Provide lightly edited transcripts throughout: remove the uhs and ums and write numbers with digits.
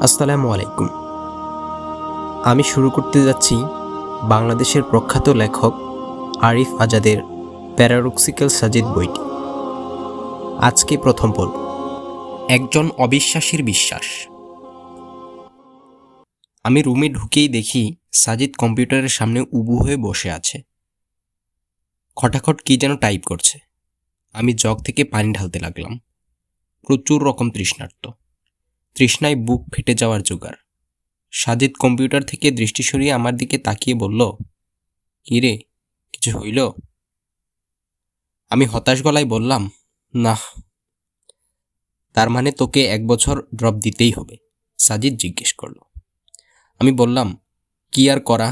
আসসালামু আলাইকুম। আমি শুরু করতে যাচ্ছি বাংলাদেশের প্রখ্যাত লেখক আরিফ আজাদের প্যারাডক্সিক্যাল সাজিদ বইটি। আজকে প্রথম পর্ব, একজন অবিশ্বাসীর বিশ্বাস। আমি রুমে ঢুকেই দেখি সাজিদ কম্পিউটারের সামনে উবু হয়ে বসে আছে। খটাখট কি যেন টাইপ করছে। আমি জগ থেকে পানি ঢালতে লাগলাম। প্রচুর রকম তৃষ্ণায় বুক ফেটে যাওয়ার জোগাড়। সাজিদ কম্পিউটার থেকে দৃষ্টি সরিয়ে আমার দিকে তাকিয়ে বলল, "কি রে, কিছু হইল?" আমি হতাশ গলায় বললাম, "না।" "তার মানে তোকে 1 বছর ড্রপ দিতেই হবে?" সাজিদ জিজ্ঞেস করল। আমি বললাম, "কি আর করা,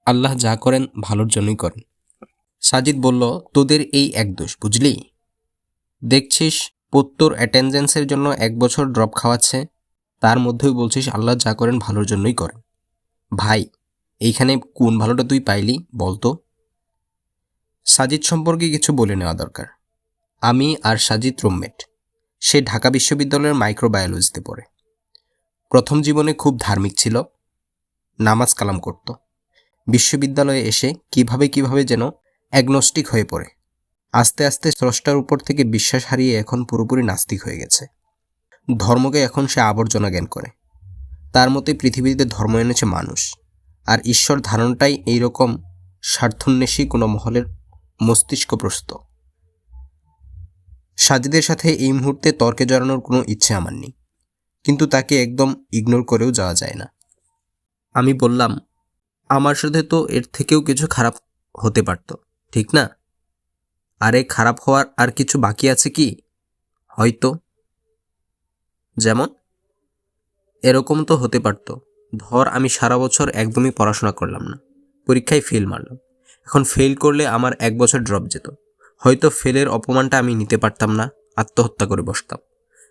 আল্লাহ যা করেন ভালোর জন্যই করেন।" সাজিদ বলল, "তোদের এই এক দোষ, বুঝলি? দেখছিস প্রত্যর অ্যাটেন্ডেন্সের জন্য 1 বছর ড্রপ খাওয়াচ্ছে, তার মধ্যেও বলছিস আল্লাহ যা করেন ভালোর জন্যই করেন। ভাই, এইখানে কোন ভালোটা তুই পাইলি বলতো?" সাজিদ সম্পর্কে কিছু বলে নেওয়া দরকার। আমি আর সাজিদ রুমমেট। সে ঢাকা বিশ্ববিদ্যালয়ের মাইক্রোবায়োলজিতে পড়ে। প্রথম জীবনে খুব ধার্মিক ছিল, নামাজ কালাম করত। বিশ্ববিদ্যালয়ে এসে কিভাবে যেন অ্যাগনস্টিক হয়ে পড়ে। আস্তে আস্তে স্রষ্টার উপর থেকে বিশ্বাস হারিয়ে এখন পুরোপুরি নাস্তিক হয়ে গেছে। ধর্মকে এখন সে আবর্জনা জ্ঞান করে। তার মতে পৃথিবীতে ধর্ম এনেছে মানুষ, আর ঈশ্বর ধারণটাই এইরকম স্বার্থন্বেষী কোনো মহলের মস্তিষ্কপ্রস্ত। সাজিদের সাথে এই মুহূর্তে তর্কে জড়ানোর কোনো ইচ্ছে আমার নেই, কিন্তু তাকে একদম ইগনোর করেও যাওয়া যায় না। আমি বললাম, আমার সাথে তো এর থেকেও কিছু খারাপ হতে পারত, ঠিক না? আরে খারাপ হওয়ার আর কিছু বাকি আছে কি? হয়তো। যেমন? এরকম তো হতে পারত, ধর আমি সারা বছর একদমই পড়াশোনা করলাম না, পরীক্ষায় ফেল মারলাম। এখন ফেল করলে আমার 1 বছর ড্রপ যেত। হয়তো ফেলের অপমানটা আমি নিতে পারতাম না, আত্মহত্যা করে বসতাম।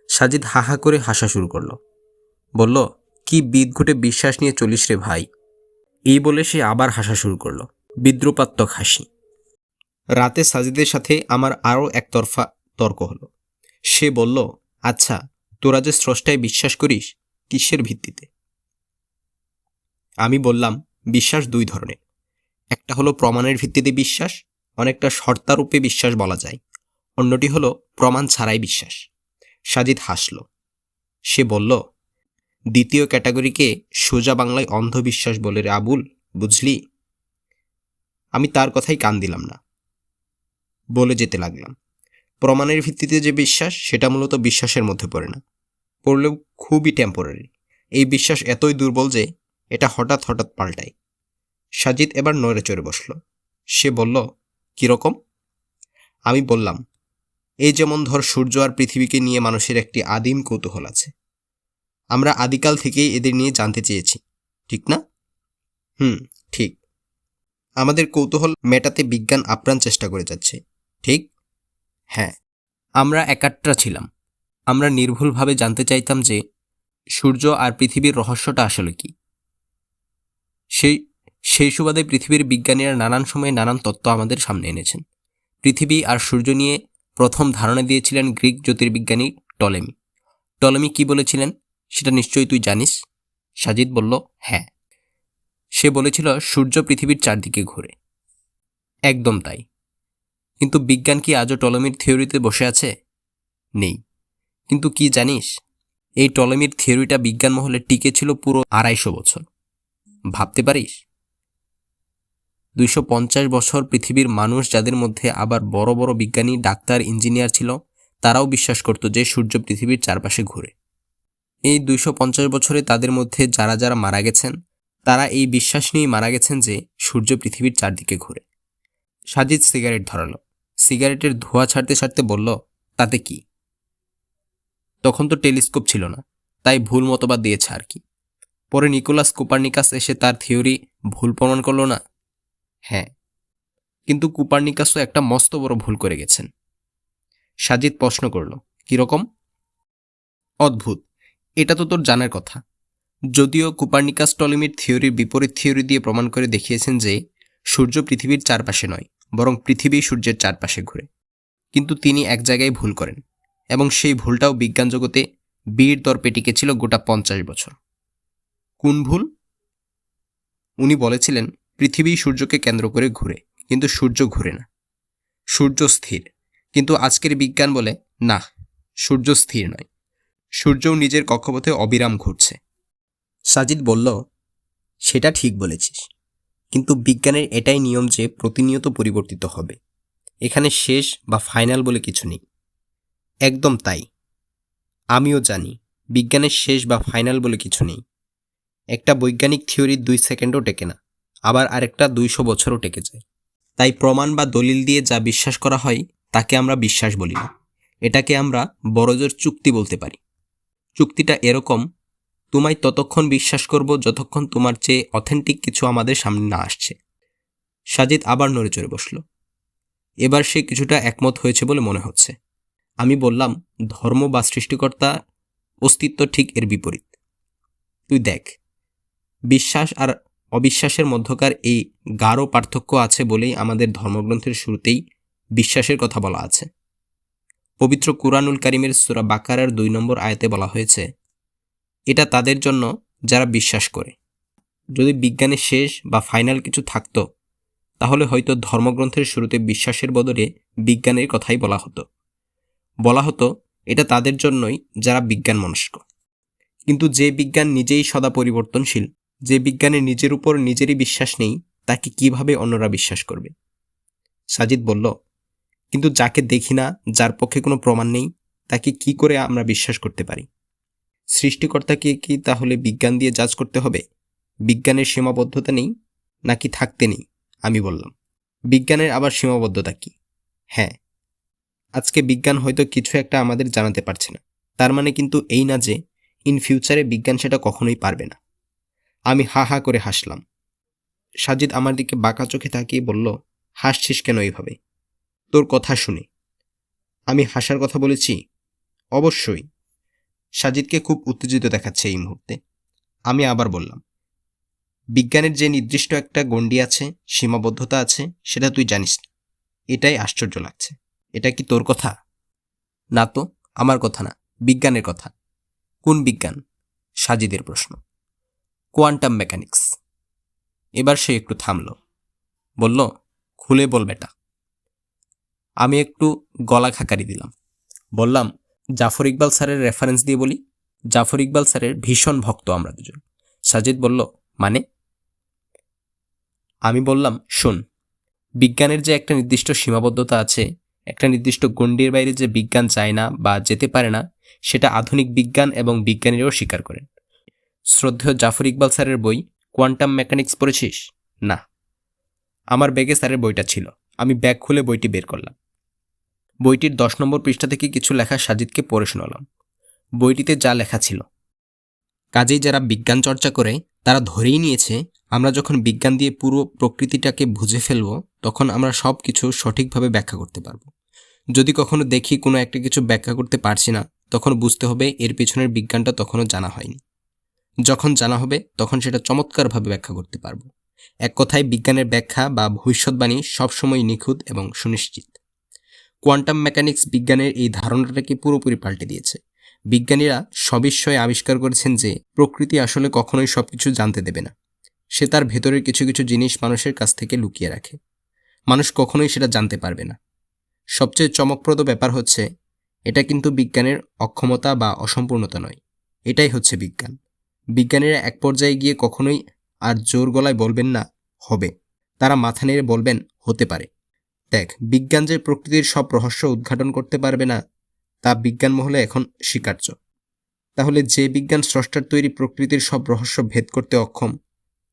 সাজিদ হাহা করে হাসা শুরু করলো। বলল, "কি বিদঘুটে বিশ্বাস নিয়ে চলিস রে ভাই?" এই বলে সে আবার হাসা শুরু করলো, বিদ্রুপাত্মক হাসি। রাতে সাজিদের সাথে আমার আরও একতরফা তর্ক হলো। সে বলল, "আচ্ছা, তোরা যে স্রষ্টায় বিশ্বাস করিস, কিসের ভিত্তিতে?" আমি বললাম, বিশ্বাস 2 ধরনের। একটা হলো প্রমাণের ভিত্তিতে বিশ্বাস, অনেকটা শর্তারূপে বিশ্বাস বলা যায়। অন্যটি হলো প্রমাণ ছাড়াই বিশ্বাস। সাজিদ হাসল। সে বলল, দ্বিতীয় ক্যাটাগরিকে সোজা বাংলায় অন্ধবিশ্বাস বলে রে আবুল, বুঝলি? আমি তার কথাই কান দিলাম না, বলে যেতে লাগলাম। প্রমাণের ভিত্তিতে যে বিশ্বাস, সেটা মূলত বিশ্বাসের মধ্যে পড়ে না, পড়লেও খুবই টেম্পোরারি। এই বিশ্বাস এতই দুর্বল যে এটা হঠাৎ হঠাৎ পাল্টায়। সাজিদ এবার নড়ে চড়ে বসল। সে বলল, কিরকম? আমি বললাম, এই যেমন ধর সূর্য আর পৃথিবীকে নিয়ে মানুষের একটি আদিম কৌতূহল আছে। আমরা আদিকাল থেকেই এদের নিয়ে জানতে চেয়েছি, ঠিক না? ঠিক। আমাদের কৌতূহল মেটাতে বিজ্ঞান আপ্রাণ চেষ্টা করে যাচ্ছে, ঠিক? হ্যাঁ। আমরা একাট্টা ছিলাম। আমরা নির্ভুলভাবে জানতে চাইতাম যে সূর্য আর পৃথিবীর রহস্যটা আসলে কি। সেই সুবাদে পৃথিবীর বিজ্ঞানীরা নানান সময়ে নানান তত্ত্ব আমাদের সামনে এনেছেন। পৃথিবী আর সূর্য নিয়ে প্রথম ধারণা দিয়েছিলেন গ্রিক জ্যোতির্বিজ্ঞানী টলেমি। টলেমি কি বলেছিলেন সেটা নিশ্চয়ই তুই জানিস? সাজিদ বলল, হ্যাঁ। সে বলেছিল সূর্য পৃথিবীর চারদিকে ঘোরে। একদম তাই। কিন্তু বিজ্ঞান কি আজও টলেমির থিওরিতে বসে আছে? নেই। কিন্তু কি জানিস, এই টলেমির থিওরিটা বিজ্ঞান মহলে টিকে ছিল পুরো 250 বছর। ভাবতে পারিস? 250 বছর পৃথিবীর মানুষ, যাদের মধ্যে আবার বড় বড় বিজ্ঞানী, ডাক্তার, ইঞ্জিনিয়ার ছিল, তারাও বিশ্বাস করত যে সূর্য পৃথিবীর চারপাশে ঘুরে। এই 250 বছরে তাদের মধ্যে যারা যারা মারা গেছেন, তারা এই বিশ্বাস নিয়েই মারা গেছেন যে সূর্য পৃথিবীর চারদিকে ঘুরে। সাজিদ সিগারেট ধরালো। সিগারেটের ধোঁয়া ছাড়তে ছাড়তে বলল, তাতে কি? তখন তো টেলিস্কোপ ছিল না, তাই ভুল মতবাদ দিয়েছে আর কি। পরে নিকোলাস কোপার্নিকাস এসে তার থিওরি ভুল প্রমাণ করল না? হ্যাঁ, কিন্তু কোপার্নিকাসও একটা মস্ত বড় ভুল করে গেছেন। সাজিদ প্রশ্ন করল, কিরকম? অদ্ভুত, এটা তো তোর জানার কথা। যদিও কোপার্নিকাস টলেমির থিওরির বিপরীত থিওরি দিয়ে প্রমাণ করে দেখিয়েছেন যে সূর্য পৃথিবীর চারপাশে নয়, বরং পৃথিবী সূর্যের চারপাশে ঘুরে। কিন্তু তিনি এক জায়গায় ভুল করেন, এবং সেই ভুলটাও বিজ্ঞান জগতে বীর দর্পে টিকেছিল গোটা 50 বছর। কোন ভুল? উনি বলেছিলেন পৃথিবী সূর্যকে কেন্দ্র করে ঘুরে, কিন্তু সূর্য ঘুরে না, সূর্য স্থির। কিন্তু আজকের বিজ্ঞান বলে না, সূর্য স্থির নয়, সূর্যও নিজের কক্ষপথে অবিরাম ঘুরছে। সাজিদ বলল, সেটা ঠিক বলেছিস, কিন্তু বিজ্ঞানের এটাই নিয়ম যে প্রতিনিয়ত পরিবর্তিত হবে। এখানে শেষ বা ফাইনাল বলে কিছু নেই। একদম তাই, আমিও জানি বিজ্ঞানের শেষ বা ফাইনাল বলে কিছু নেই। একটা বৈজ্ঞানিক থিওরি 2 সেকেন্ডও টেকে না, আবার আরেকটা 200 বছরও টেকে যায়। তাই প্রমাণ বা দলিল দিয়ে যা বিশ্বাস করা হয় তাকে আমরা বিশ্বাস বলি না, এটাকে আমরা বড়জোর চুক্তি বলতে পারি। চুক্তিটা এরকম, তোমায় ততক্ষণ বিশ্বাস করব যতক্ষণ তোমার চেয়ে অথেন্টিক কিছু আমাদের সামনে না আসছে। সাজিদ আবার নড়ে চড়ে বসল। এবার সে কিছুটা একমত হয়েছে বলে মনে হচ্ছে। আমি বললাম, ধর্ম বা সৃষ্টিকর্তা অস্তিত্ব ঠিক এর বিপরীত। তুই দেখ, বিশ্বাস আর অবিশ্বাসের মধ্যকার এই গাঢ় পার্থক্য আছে বলেই আমাদের ধর্মগ্রন্থের শুরুতেই বিশ্বাসের কথা বলা আছে। পবিত্র কুরআনুল কারীমের সূরা বাকারার 2 নম্বর আয়াতে বলা হয়েছে, এটা তাদের জন্য যারা বিশ্বাস করে। যদি বিজ্ঞানের শেষ বা ফাইনাল কিছু থাকতো, তাহলে হয়তো ধর্মগ্রন্থের শুরুতে বিশ্বাসের বদলে বিজ্ঞানের কথাই বলা হতো এটা তাদের জন্যই যারা বিজ্ঞান মনস্ক। কিন্তু যে বিজ্ঞান নিজেই সদা পরিবর্তনশীল, যে বিজ্ঞানের নিজের উপর নিজেরই বিশ্বাস নেই, তাকে কিভাবে অন্যরা বিশ্বাস করবে? সাজিদ বলল, কিন্তু যাকে দেখি না, যার পক্ষে কোনো প্রমাণ নেই, তাকে কি করে আমরা বিশ্বাস করতে পারি? সৃষ্টিকর্তাকে কি তাহলে বিজ্ঞান দিয়ে জাজ করতে হবে? বিজ্ঞানের সীমাবদ্ধতা নেই নাকি থাকতে নেই? আমি বললাম, বিজ্ঞানের আবার সীমাবদ্ধতা কি? হ্যাঁ, আজকে বিজ্ঞান হয়তো কিছু একটা আমাদের জানাতে পারছে না, তার মানে কিন্তু এই না যে ইন ফিউচারে বিজ্ঞান সেটা কখনোই পারবে না। আমি হা হা করে হাসলাম। সাজিদ আমার দিকে বাঁকা চোখে তাকিয়ে বলল, হাসছিস কেন এইভাবে? তোর কথা শুনে। আমি হাসার কথা বলেছি? অবশ্যই। সাজিদকে খুব উত্তেজিত দেখাচ্ছে এই মুহূর্তে। আমি আবার বললাম, বিজ্ঞানের যে নির্দিষ্ট একটা গণ্ডি আছে, সীমাবদ্ধতা আছে, সেটা তুই জানিস না। এটাই আশ্চর্য লাগছে। এটা কি তোর কথা? না তো, আমার কথা না, বিজ্ঞানের কথা। কোন বিজ্ঞান? সাজিদের প্রশ্ন। Quantum mechanics. এবার সে একটু থামল, বলল, খুলে বল বেটা। আমি একটু গলা খাকারি দিলাম, বললাম, জাফর ইকবাল স্যারের রেফারেন্স দিয়ে বলি। জাফর ইকবাল স্যারের ভীষণ ভক্ত আমরা দুজন। সাজিদ বলল, মানে? আমি বললাম, শোন, বিজ্ঞানের যে একটা নির্দিষ্ট সীমাবদ্ধতা আছে, একটা নির্দিষ্ট গণ্ডির বাইরে যে বিজ্ঞান যায় না বা যেতে পারে না, সেটা আধুনিক বিজ্ঞান এবং বিজ্ঞানীরাও স্বীকার করেন। শ্রদ্ধেয় জাফর ইকবাল স্যারের বই কোয়ান্টাম মেকানিক্স পড়েছিস? না। আমার ব্যাগে স্যারের বইটা ছিল। আমি ব্যাগ খুলে বইটি বের করলাম। বইটির 10 নম্বর পৃষ্ঠা থেকে কিছু লেখা সাজিদকে পড়ে শোনালাম। বইটিতে যা লেখা ছিল, কাজেই যারা বিজ্ঞান চর্চা করে তারা ধরেই নিয়েছে আমরা যখন বিজ্ঞান দিয়ে পুরো প্রকৃতিটাকে বুঝে ফেলব, তখন আমরা সব কিছু সঠিকভাবে ব্যাখ্যা করতে পারব। যদি কখনো দেখি কোনো একটা কিছু ব্যাখ্যা করতে পারছি না, তখন বুঝতে হবে এর পিছনের বিজ্ঞানটা তখনও জানা হয়নি। যখন জানা হবে তখন সেটা চমৎকারভাবে ব্যাখ্যা করতে পারব। এক কথায়, বিজ্ঞানের ব্যাখ্যা বা ভবিষ্যৎবাণী সবসময় নিখুঁত এবং সুনিশ্চিত। কোয়ান্টাম মেকানিক্স বিজ্ঞানের এই ধারণাটাকে পুরোপুরি পাল্টে দিয়েছে। বিজ্ঞানীরা সবিস্ময়ে আবিষ্কার করেছেন যে প্রকৃতি আসলে কখনোই সবকিছু জানতে দেবে না। সে তার ভেতরের কিছু কিছু জিনিস মানুষের কাছ থেকে লুকিয়ে রাখে। মানুষ কখনোই সেটা জানতে পারবে না। সবচেয়ে চমকপ্রদ ব্যাপার হচ্ছে, এটা কিন্তু বিজ্ঞানের অক্ষমতা বা অসম্পূর্ণতা নয়, এটাই হচ্ছে বিজ্ঞান। বিজ্ঞানীরা এক পর্যায়ে গিয়ে কখনোই আর জোর গলায় বলবেন না হবে, তারা মাথা নেড়ে বলবেন হতে পারে। দেখ, বিজ্ঞান যে প্রকৃতির সব রহস্য উদ্ঘাটন করতে পারবে না, তা বিজ্ঞান মহলে এখন স্বীকার্য। তাহলে যে বিজ্ঞান স্রষ্টার তৈরি প্রকৃতির সব রহস্য ভেদ করতে অক্ষম,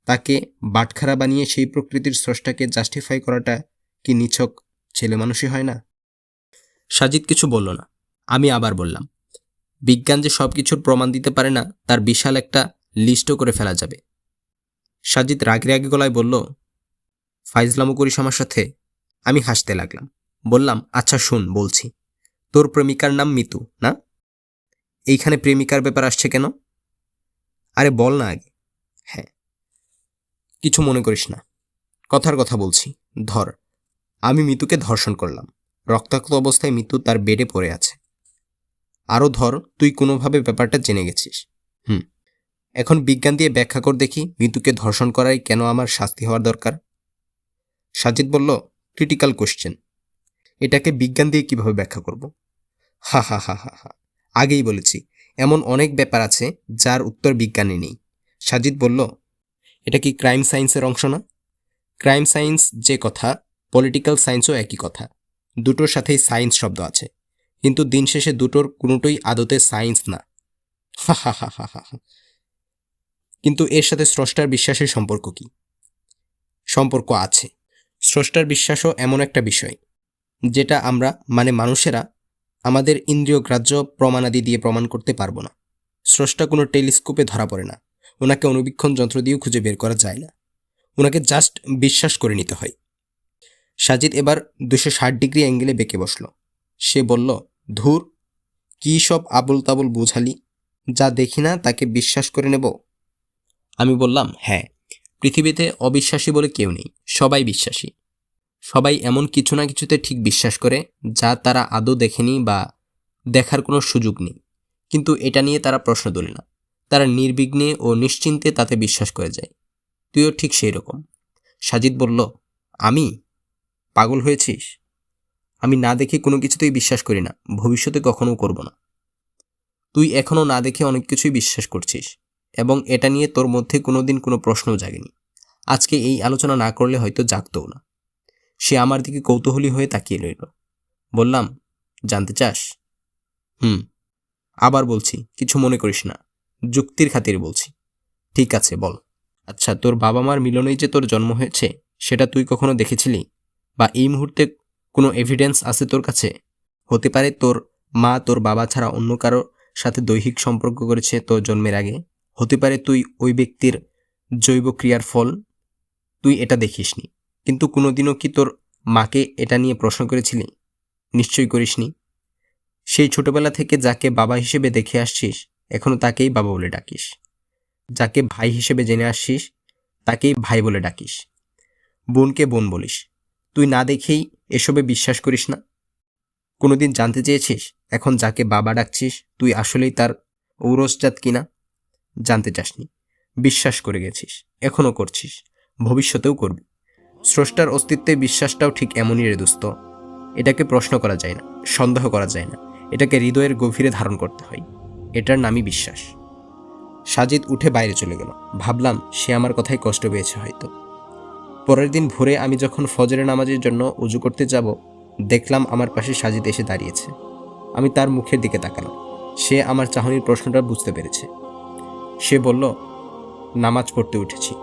তাকে বাটখারা বানিয়ে সেই প্রকৃতির স্রষ্টাকে জাস্টিফাই করাটা কি নিছক ছেলে মানুষই হয় না? সাজিদ কিছু বলল না। আমি আবার বললাম, বিজ্ঞান যে সব কিছুর প্রমাণ দিতে পারে না, তার বিশাল একটা লিস্টও করে ফেলা যাবে। সাজিদ রাগে রাগে গলায় বলল, ফাইজলামো করিস আমার সাথে? আমি হাসতে লাগলাম, বললাম, আচ্ছা শোন, বলছি। তোর প্রেমিকার নাম মিতু না? এইখানে প্রেমিকার ব্যাপার আসছে কেন? আরে বল না আগে। হ্যাঁ, কিছু মনে করিস না, কথার কথা বলছি। ধর, আমি মিতুকে ধর্ষণ করলাম। রক্তাক্ত অবস্থায় মিতু তার বেডে পড়ে আছে। আরও ধর, তুই কোনোভাবে ব্যাপারটা জেনে গেছিস। এখন বিজ্ঞান দিয়ে ব্যাখ্যা কর দেখি মৃত্যুকে ধর্ষণ করাই কেন আমার শাস্তি হওয়ার দরকার। সাজিদ বলল, ক্রিটিক্যাল কোশ্চেন, এটাকে বিজ্ঞান দিয়ে কিভাবে ব্যাখ্যা করব? হা হা হা হা হা, আগেই বলেছি এমন অনেক ব্যাপার আছে যার উত্তর বিজ্ঞানে নেই। সাজিদ বলল, এটা কি ক্রাইম সায়েন্সের অংশ না? ক্রাইম সায়েন্স যে কথা, পলিটিক্যাল সায়েন্সও একই কথা। দুটোর সাথেই সায়েন্স শব্দ আছে, কিন্তু দিন শেষে দুটোর কোনোটোই আদতে সায়েন্স না। হা হা হা হা হা। কিন্তু এর সাথে স্রষ্টার বিশ্বাসের সম্পর্ক কি? সম্পর্ক আছে। স্রষ্টার বিশ্বাসও এমন একটা বিষয় যেটা আমরা মানে মানুষেরা আমাদের ইন্দ্রিয় গ্রাহ্য প্রমাণাদি দিয়ে প্রমাণ করতে পারবো না। স্রষ্টা কোনো টেলিস্কোপে ধরা পড়ে না, ওনাকে অনুবীক্ষণ যন্ত্র দিয়েও খুঁজে বের করা যায় না, ওনাকে জাস্ট বিশ্বাস করে নিতে হয়। সাজিদ এবার 260 ডিগ্রি অ্যাঙ্গেলে বেঁকে বসল। সে বলল, ধুর, কী সব আবল তাবল বুঝালি, যা দেখি না তাকে বিশ্বাস করে নেব? আমি বললাম, হ্যাঁ, পৃথিবীতে অবিশ্বাসী বলে কেউ নেই, সবাই বিশ্বাসী। সবাই এমন কিছু না কিছুতে ঠিক বিশ্বাস করে যা তারা আদৌ দেখেনি বা দেখার কোনো সুযোগ নেই, কিন্তু এটা নিয়ে তারা প্রশ্ন তোলে না। তারা নির্বিঘ্নে ও নিশ্চিন্তে তাতে বিশ্বাস করে যায়। তুইও ঠিক সেই রকম। সাজিদ বলল, আমি? পাগল হয়েছিস? আমি না দেখে কোনো কিছুতেই বিশ্বাস করি না, ভবিষ্যতে কখনো করব না। তুই এখনও না দেখে অনেক কিছুই বিশ্বাস করছিস, এবং এটা নিয়ে তোর মধ্যে কোনোদিন কোনো প্রশ্নও জাগেনি। আজকে এই আলোচনা না করলে হয়তো জাগতও না। সে আমার দিকে কৌতূহলী হয়ে তাকিয়ে রইল। বললাম, জানতে চাস? আবার বলছি, কিছু মনে করিস না, যুক্তির খাতিরে বলছি। ঠিক আছে, বল। আচ্ছা, তোর বাবা মার মিলনেই যে তোর জন্ম হয়েছে, সেটা তুই কখনো দেখেছিলি? বা এই মুহূর্তে কোনো এভিডেন্স আছে তোর কাছে? হতে পারে তোর মা তোর বাবা ছাড়া অন্য কারো সাথে দৈহিক সম্পর্ক করেছে তোর জন্মের আগে। হতে পারে তুই ওই ব্যক্তির জৈব ক্রিয়ার ফল। তুই এটা দেখিসনি, কিন্তু কোনোদিনও কি তোর মাকে এটা নিয়ে প্রশ্ন করেছিলি? নিশ্চয়ই করিসনি। সেই ছোটবেলা থেকে যাকে বাবা হিসেবে দেখে আসছিস, এখনও তাকেই বাবা বলে ডাকিস। যাকে ভাই হিসেবে জেনে আসছিস, তাকেই ভাই বলে ডাকিস। বোনকে বোন বলিস। তুই না দেখেই এসবে বিশ্বাস করিস না? কোনোদিন জানতে চেয়েছিস এখন যাকে বাবা ডাকছিস তুই আসলেই তার ঔরসজাত কিনা? জানতে চাসনি, বিশ্বাস করে গেছিস, এখনও করছিস, ভবিষ্যতেও করবি। স্রষ্টার অস্তিত্বে বিশ্বাসটাও ঠিক এমনই রে দোস্ত। এটাকে প্রশ্ন করা যায় না, সন্দেহ করা যায় না, এটাকে হৃদয়ের গভীরে ধারণ করতে হয়। এটার নামই বিশ্বাস। সাজিদ উঠে বাইরে চলে গেল। ভাবলাম সে আমার কথায় কষ্ট পেয়েছে হয়তো। পরের দিন ভোরে আমি যখন ফজরের নামাজের জন্য উজু করতে যাব, দেখলাম আমার পাশে সাজিদ এসে দাঁড়িয়েছে। আমি তার মুখের দিকে তাকালাম। সে আমার চাহনির প্রশ্নটা বুঝতে পেরেছে। সে বলল, নামাজ পড়তে উঠেছি।